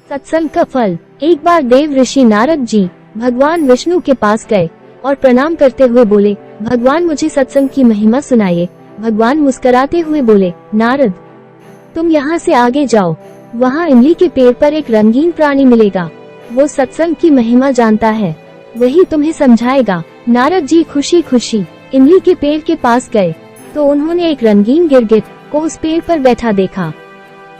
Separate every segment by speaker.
Speaker 1: सत्संग का फल। एक बार देव ऋषि नारद जी भगवान विष्णु के पास गए और प्रणाम करते हुए बोले, भगवान मुझे सत्संग की महिमा सुनाइए। भगवान मुस्कुराते हुए बोले, नारद तुम यहाँ से आगे जाओ, वहाँ इमली के पेड़ पर एक रंगीन प्राणी मिलेगा, वो सत्संग की महिमा जानता है, वही तुम्हें समझाएगा। नारद जी खुशी खुशी इमली के पेड़ के पास गए तो उन्होंने एक रंगीन गिरगिट को उस पेड़ पर बैठा देखा।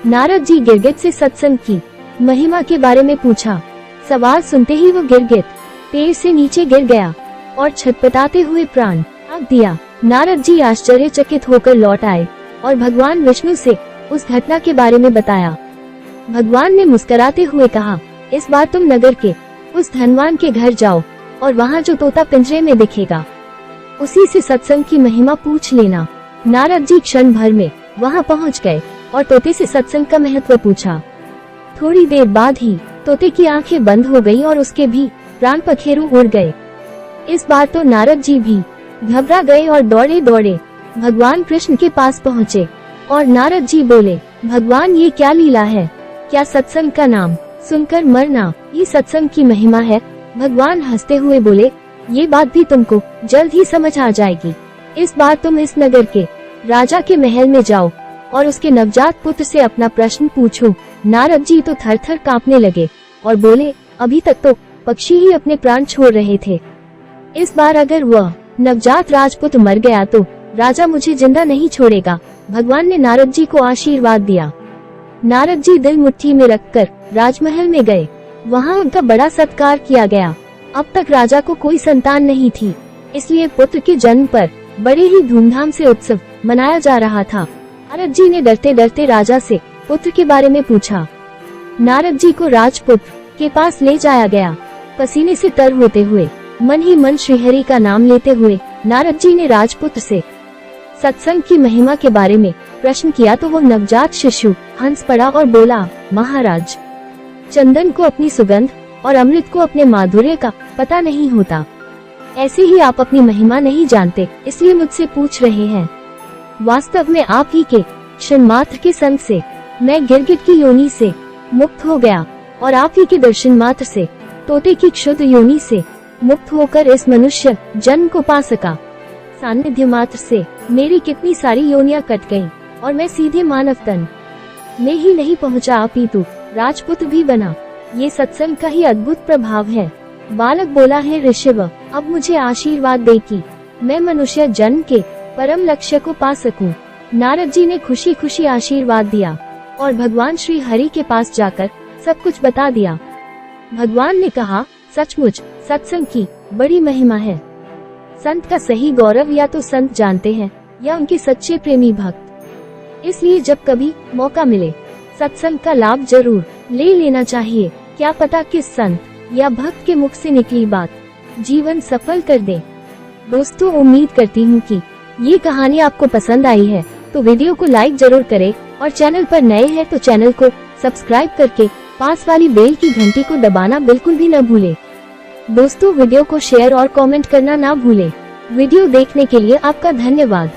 Speaker 1: नारद जी गिरगिट से सत्संग की महिमा के बारे में पूछा। सवाल सुनते ही वो गिरगिट पेड़ से नीचे गिर गया और छटपटाते हुए प्राण त्याग दिया। नारद जी आश्चर्यचकित होकर लौट आए और भगवान विष्णु से उस घटना के बारे में बताया। भगवान ने मुस्कुराते हुए कहा, इस बार तुम नगर के उस धनवान के घर जाओ और वहाँ जो तोता पिंजरे में दिखेगा उसी से सत्संग की महिमा पूछ लेना। नारद जी क्षण भर में वहाँ पहुँच गए और तोते से सत्संग का महत्व पूछा। थोड़ी देर बाद ही तोते की आंखें बंद हो गई और उसके भी प्राण पखेरु उड़ गए। इस बार तो नारद जी भी घबरा गए और दौड़े दौड़े भगवान कृष्ण के पास पहुँचे और नारद जी बोले, भगवान ये क्या लीला है, क्या सत्संग का नाम सुनकर मरना ये सत्संग की महिमा है। भगवान हंसते हुए बोले, ये बात भी तुमको जल्द ही समझ आ जाएगी। इस बार तुम इस नगर के राजा के महल में जाओ और उसके नवजात पुत्र से अपना प्रश्न पूछो। नारद जी तो थर थर कांपने लगे और बोले, अभी तक तो पक्षी ही अपने प्राण छोड़ रहे थे, इस बार अगर वह नवजात राजपुत्र मर गया तो राजा मुझे जिंदा नहीं छोड़ेगा। भगवान ने नारद जी को आशीर्वाद दिया। नारद जी दिल मुट्ठी में रखकर राजमहल में गए, वहाँ उनका बड़ा सत्कार किया गया। अब तक राजा को कोई संतान नहीं थी, इसलिए पुत्र के जन्म पर बड़े ही धूमधाम से उत्सव मनाया जा रहा था। नारद जी ने डरते डरते राजा से पुत्र के बारे में पूछा। नारद जी को राजपुत्र के पास ले जाया गया। पसीने से तर होते हुए मन ही मन श्रीहरि का नाम लेते हुए नारद जी ने राजपुत्र से सत्संग की महिमा के बारे में प्रश्न किया तो वो नवजात शिशु हंस पड़ा और बोला, महाराज चंदन को अपनी सुगंध और अमृत को अपने माधुर्य का पता नहीं होता, ऐसे ही आप अपनी महिमा नहीं जानते, इसलिए मुझसे पूछ रहे हैं। वास्तव में आप ही के क्षण मात्र के संग से मैं गिरगिट की योनि से मुक्त हो गया और आप ही के दर्शन मात्र से तोते की क्षुद्र योनि से मुक्त होकर इस मनुष्य जन्म को पा सका। सानिध्य मात्र से मेरी कितनी सारी योनियां कट गईं और मैं सीधे मानव तन में ही नहीं पहुंचा, अपितु राजपुत्र भी बना। ये सत्संग का ही अद्भुत प्रभाव है। बालक बोला है, ऋषभ अब मुझे आशीर्वाद दे कि मैं मनुष्य जन्म के परम लक्ष्य को पा सकूं। नारद जी ने खुशी खुशी आशीर्वाद दिया और भगवान श्री हरि के पास जाकर सब कुछ बता दिया। भगवान ने कहा, सचमुच सत्संग की बड़ी महिमा है। संत का सही गौरव या तो संत जानते हैं या उनके सच्चे प्रेमी भक्त। इसलिए जब कभी मौका मिले सत्संग का लाभ जरूर ले लेना चाहिए। क्या पता किस संत या भक्त के मुख से निकली बात जीवन सफल कर दे। दोस्तों, उम्मीद करती हूँ कि ये कहानी आपको पसंद आई है, तो वीडियो को लाइक जरूर करें और चैनल पर नए हैं तो चैनल को सब्सक्राइब करके पास वाली बेल की घंटी को दबाना बिल्कुल भी न भूले। दोस्तों, वीडियो को शेयर और कमेंट करना ना भूले। वीडियो देखने के लिए आपका धन्यवाद।